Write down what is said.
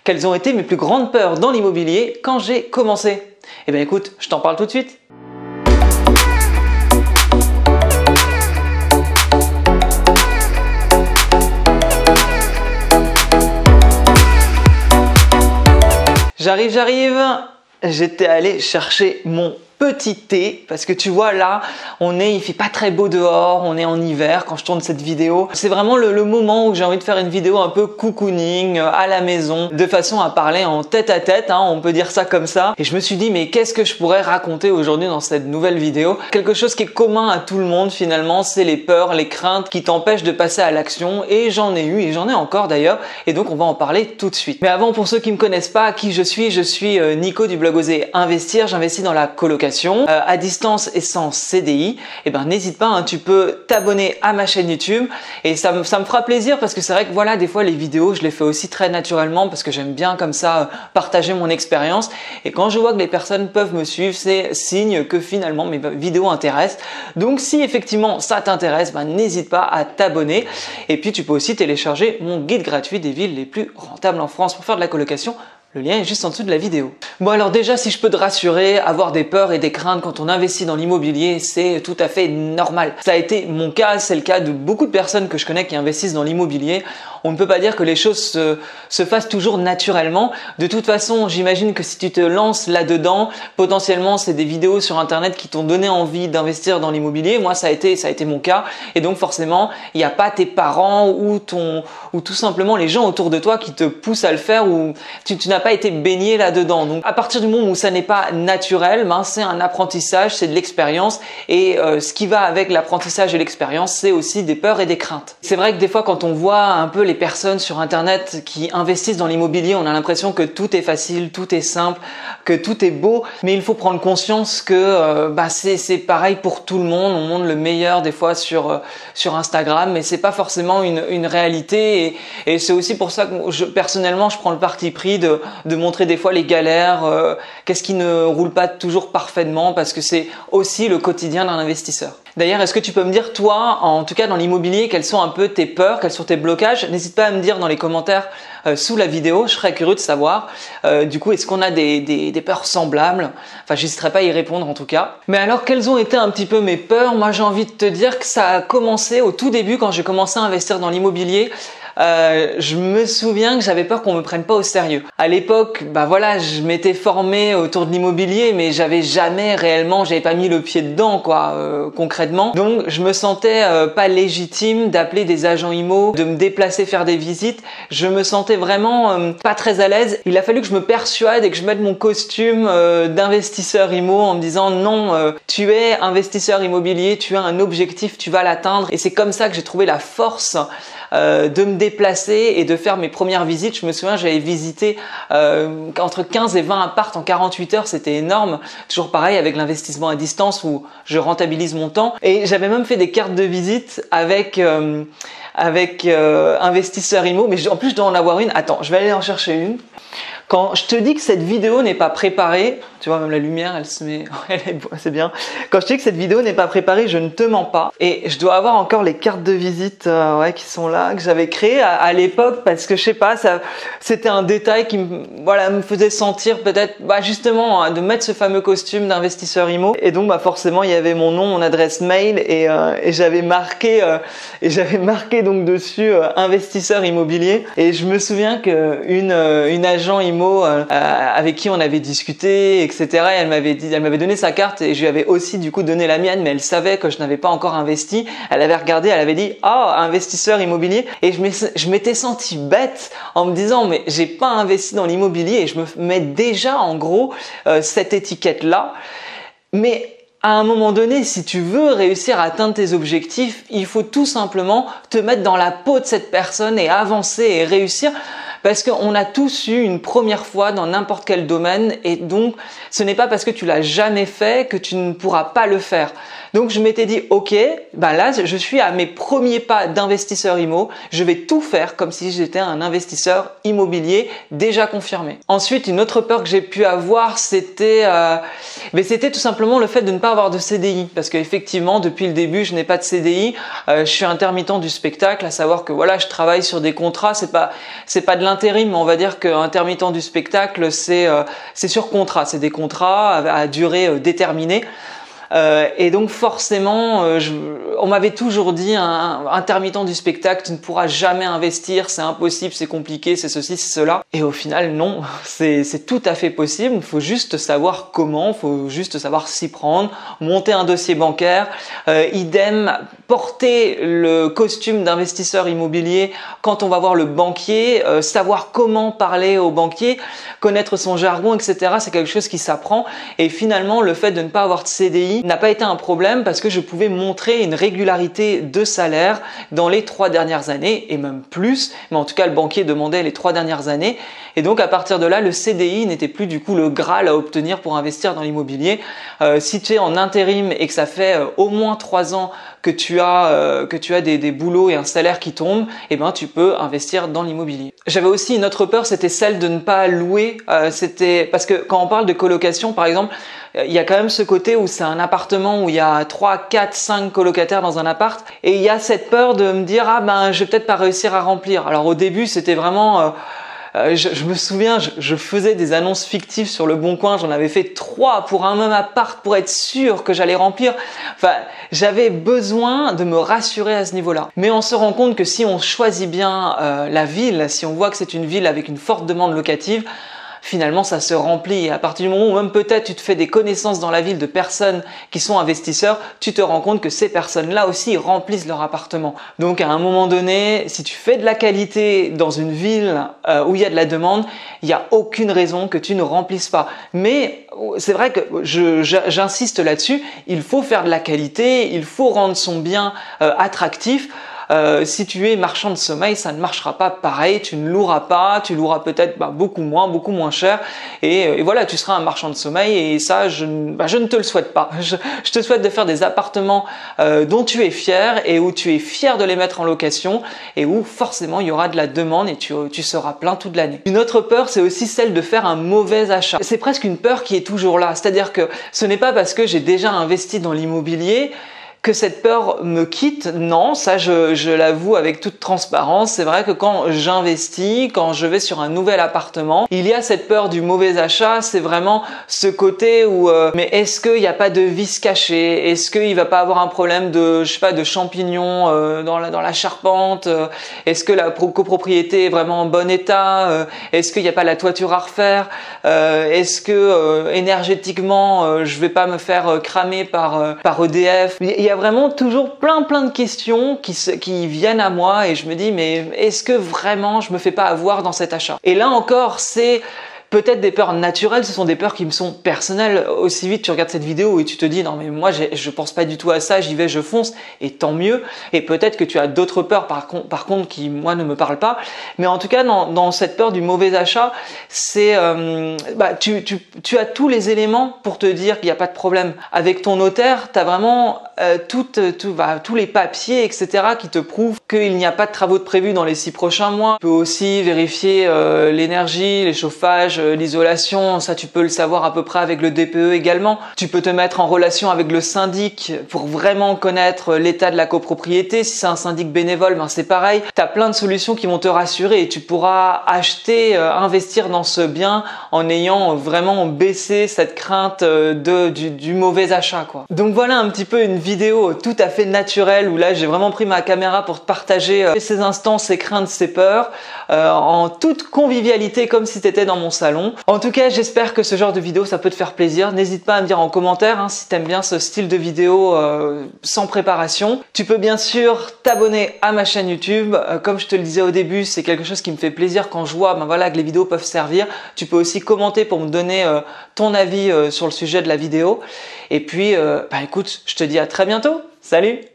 Quelles ont été mes plus grandes peurs dans l'immobilier quand j'ai commencé? Eh bien écoute, je t'en parle tout de suite. J'arrive. J'étais allé chercher mon petit thé parce que tu vois là, il fait pas très beau dehors, on est en hiver quand je tourne cette vidéo. C'est vraiment le moment où j'ai envie de faire une vidéo un peu cocooning à la maison, de façon à parler en tête à tête, hein, on peut dire ça comme ça. Et je me suis dit mais qu'est-ce que je pourrais raconter aujourd'hui dans cette nouvelle vidéo? Quelque chose qui est commun à tout le monde finalement, c'est les peurs, les craintes qui t'empêchent de passer à l'action, et j'en ai eu et j'en ai encore d'ailleurs, et donc on va en parler tout de suite. Mais avant, pour ceux qui me connaissent pas, qui je suis Nico du blog Oser Investir. J'investis dans la colocation à distance et sans CDI. Et ben n'hésite pas, hein, tu peux t'abonner à ma chaîne YouTube et ça me fera plaisir parce que c'est vrai que voilà, des fois les vidéos je les fais aussi très naturellement parce que j'aime bien comme ça partager mon expérience, et quand je vois que les personnes peuvent me suivre, c'est signe que finalement mes vidéos intéressent. Donc si effectivement ça t'intéresse, ben n'hésite pas à t'abonner, et puis tu peux aussi télécharger mon guide gratuit des villes les plus rentables en France pour faire de la colocation. Le lien est juste en dessous de la vidéo. Bon alors déjà, si je peux te rassurer, avoir des peurs et des craintes quand on investit dans l'immobilier, c'est tout à fait normal. Ça a été mon cas, c'est le cas de beaucoup de personnes que je connais qui investissent dans l'immobilier. On ne peut pas dire que les choses se fassent toujours naturellement. De toute façon, j'imagine que si tu te lances là-dedans, potentiellement c'est des vidéos sur internet qui t'ont donné envie d'investir dans l'immobilier. Moi, ça a été mon cas. Et donc forcément, il n'y a pas tes parents ou tout simplement les gens autour de toi qui te poussent à le faire, ou tu n'as pas été baigné là-dedans. Donc à partir du moment où ça n'est pas naturel, ben, c'est un apprentissage, c'est de l'expérience, et ce qui va avec l'apprentissage et l'expérience, c'est aussi des peurs et des craintes. C'est vrai que des fois quand on voit un peu les personnes sur internet qui investissent dans l'immobilier, on a l'impression que tout est facile, tout est simple, que tout est beau, mais il faut prendre conscience que c'est pareil pour tout le monde. On montre le meilleur des fois sur Instagram, mais c'est pas forcément une réalité, et c'est aussi pour ça que personnellement je prends le parti pris de montrer des fois les galères, qu'est-ce qui ne roule pas toujours parfaitement, parce que c'est aussi le quotidien d'un investisseur. D'ailleurs, est-ce que tu peux me dire, toi, en tout cas dans l'immobilier, quelles sont un peu tes peurs, quels sont tes blocages? N'hésite pas à me dire dans les commentaires sous la vidéo, je serais curieux de savoir. Du coup, est-ce qu'on a des peurs semblables? Enfin, j'hésiterai pas à y répondre en tout cas. Mais alors, quelles ont été un petit peu mes peurs? Moi, j'ai envie de te dire que ça a commencé au tout début quand j'ai commencé à investir dans l'immobilier. Je me souviens que j'avais peur qu'on me prenne pas au sérieux. À l'époque, voilà, je m'étais formé autour de l'immobilier, mais j'avais pas mis le pied dedans, quoi, concrètement. Donc, je me sentais pas légitime d'appeler des agents IMO, de me déplacer faire des visites. Je me sentais vraiment pas très à l'aise. Il a fallu que je me persuade et que je mette mon costume d'investisseur IMO en me disant non, tu es investisseur immobilier, tu as un objectif, tu vas l'atteindre. Et c'est comme ça que j'ai trouvé la force de me déplacer et de faire mes premières visites. Je me souviens, j'avais visité entre 15 et 20 apparts en 48 heures, c'était énorme. Toujours pareil avec l'investissement à distance où je rentabilise mon temps. Et j'avais même fait des cartes de visite avec investisseur IMO, mais en plus je dois en avoir une. Attends, je vais aller en chercher une. Quand je te dis que cette vidéo n'est pas préparée, tu vois, même la lumière, elle se met, c'est bien. Quand je te dis que cette vidéo n'est pas préparée, je ne te mens pas. Et je dois avoir encore les cartes de visite, qui sont là, que j'avais créées à l'époque, parce que je sais pas, c'était un détail qui me faisait sentir peut-être, justement, hein, de mettre ce fameux costume d'investisseur IMO. Et donc, forcément, il y avait mon nom, mon adresse mail, et j'avais marqué donc dessus investisseur immobilier. Et je me souviens que une agent IMO avec qui on avait discuté, etc. Et elle m'avait donné sa carte, et je lui avais aussi du coup donné la mienne, mais elle savait que je n'avais pas encore investi. Elle avait regardé, elle avait dit investisseur immobilier, et je m'étais senti bête en me disant mais j'ai pas investi dans l'immobilier, et je me mets déjà en gros cette étiquette là. Mais à un moment donné, si tu veux réussir à atteindre tes objectifs, il faut tout simplement te mettre dans la peau de cette personne et avancer et réussir. Parce qu'on a tous eu une première fois dans n'importe quel domaine, et donc ce n'est pas parce que tu l'as jamais fait que tu ne pourras pas le faire. Donc je m'étais dit ok, là je suis à mes premiers pas d'investisseur IMO, je vais tout faire comme si j'étais un investisseur immobilier déjà confirmé. Ensuite, une autre peur que j'ai pu avoir, c'était tout simplement le fait de ne pas avoir de CDI, parce qu'effectivement depuis le début je n'ai pas de CDI, je suis intermittent du spectacle, à savoir que voilà, je travaille sur des contrats, c'est pas de l'intérim, on va dire qu'intermittent du spectacle, c'est sur contrat, c'est des contrats à durée déterminée. Et donc forcément, on m'avait toujours dit, un intermittent du spectacle, tu ne pourras jamais investir, c'est impossible, c'est compliqué, c'est ceci, c'est cela. Et au final, non, c'est tout à fait possible. Il faut juste savoir comment, il faut juste savoir s'y prendre, monter un dossier bancaire, idem, porter le costume d'investisseur immobilier quand on va voir le banquier, savoir comment parler au banquier, connaître son jargon, etc. C'est quelque chose qui s'apprend. Et finalement, le fait de ne pas avoir de CDI n'a pas été un problème parce que je pouvais montrer une régularité de salaire dans les 3 dernières années et même plus, mais en tout cas le banquier demandait les 3 dernières années et donc à partir de là le CDI n'était plus du coup le Graal à obtenir pour investir dans l'immobilier. Si tu es en intérim et que ça fait au moins 3 ans que tu as des boulots et un salaire qui tombe, eh ben tu peux investir dans l'immobilier. J'avais aussi une autre peur, c'était celle de ne pas louer. C'était parce que quand on parle de colocation par exemple, il y a quand même ce côté où c'est un appartement où il y a 3, 4, 5 colocataires dans un appart et il y a cette peur de me dire ah ben je vais peut-être pas réussir à remplir. Alors au début c'était vraiment je me souviens, je faisais des annonces fictives sur le Bon Coin, j'en avais fait 3 pour un même appart pour être sûr que j'allais remplir. Enfin, j'avais besoin de me rassurer à ce niveau-là. Mais on se rend compte que si on choisit bien la ville, si on voit que c'est une ville avec une forte demande locative, finalement ça se remplit et à partir du moment où même peut-être tu te fais des connaissances dans la ville de personnes qui sont investisseurs, tu te rends compte que ces personnes-là aussi remplissent leur appartement. Donc à un moment donné, si tu fais de la qualité dans une ville où il y a de la demande, il n'y a aucune raison que tu ne remplisses pas. Mais c'est vrai que j'insiste là-dessus, il faut faire de la qualité, il faut rendre son bien attractif. Si tu es marchand de sommeil, ça ne marchera pas pareil, tu ne loueras pas, tu loueras peut-être beaucoup moins cher et voilà, tu seras un marchand de sommeil et ça, je ne te le souhaite pas. Je te souhaite de faire des appartements dont tu es fier et où tu es fier de les mettre en location et où forcément il y aura de la demande et tu seras plein toute l'année. Une autre peur, c'est aussi celle de faire un mauvais achat. C'est presque une peur qui est toujours là, c'est-à-dire que ce n'est pas parce que j'ai déjà investi dans l'immobilier que cette peur me quitte. Non, ça je l'avoue avec toute transparence. C'est vrai que quand j'investis, quand je vais sur un nouvel appartement, il y a cette peur du mauvais achat. C'est vraiment ce côté où mais est-ce qu'il n'y a pas de vice caché? Est-ce qu'il va pas avoir un problème de, je sais pas, de champignons dans la charpente? Est-ce que la copropriété est vraiment en bon état? Est-ce qu'il n'y a pas la toiture à refaire? Est-ce que énergétiquement je vais pas me faire cramer par EDF? Il y a vraiment toujours plein de questions qui viennent à moi et je me dis mais est-ce que vraiment je me fais pas avoir dans cet achat? Et là encore c'est peut-être des peurs naturelles, ce sont des peurs qui me sont personnelles. Aussi vite tu regardes cette vidéo et tu te dis non mais moi je pense pas du tout à ça, j'y vais, je fonce et tant mieux. Et peut-être que tu as d'autres peurs par contre qui moi ne me parlent pas. Mais en tout cas dans cette peur du mauvais achat, c'est tu as tous les éléments pour te dire qu'il n'y a pas de problème. Avec ton notaire, tu as vraiment tous les papiers etc. qui te prouvent qu'il n'y a pas de travaux de prévus dans les 6 prochains mois. Tu peux aussi vérifier l'énergie, les chauffages, l'isolation, ça tu peux le savoir à peu près avec le DPE également. Tu peux te mettre en relation avec le syndic pour vraiment connaître l'état de la copropriété. Si c'est un syndic bénévole, ben c'est pareil. Tu as plein de solutions qui vont te rassurer et tu pourras acheter, investir dans ce bien en ayant vraiment baissé cette crainte du mauvais achat, quoi. Donc voilà un petit peu une vidéo tout à fait naturelle où là j'ai vraiment pris ma caméra pour te partager ces instants, ces craintes, ces peurs en toute convivialité comme si tu étais dans mon salon. En tout cas, j'espère que ce genre de vidéo ça peut te faire plaisir. N'hésite pas à me dire en commentaire si tu aimes bien ce style de vidéo sans préparation. Tu peux bien sûr t'abonner à ma chaîne YouTube. Comme je te le disais au début, c'est quelque chose qui me fait plaisir quand je vois que les vidéos peuvent servir. Tu peux aussi commenter pour me donner ton avis sur le sujet de la vidéo. Et puis, écoute, je te dis à très bientôt. Salut!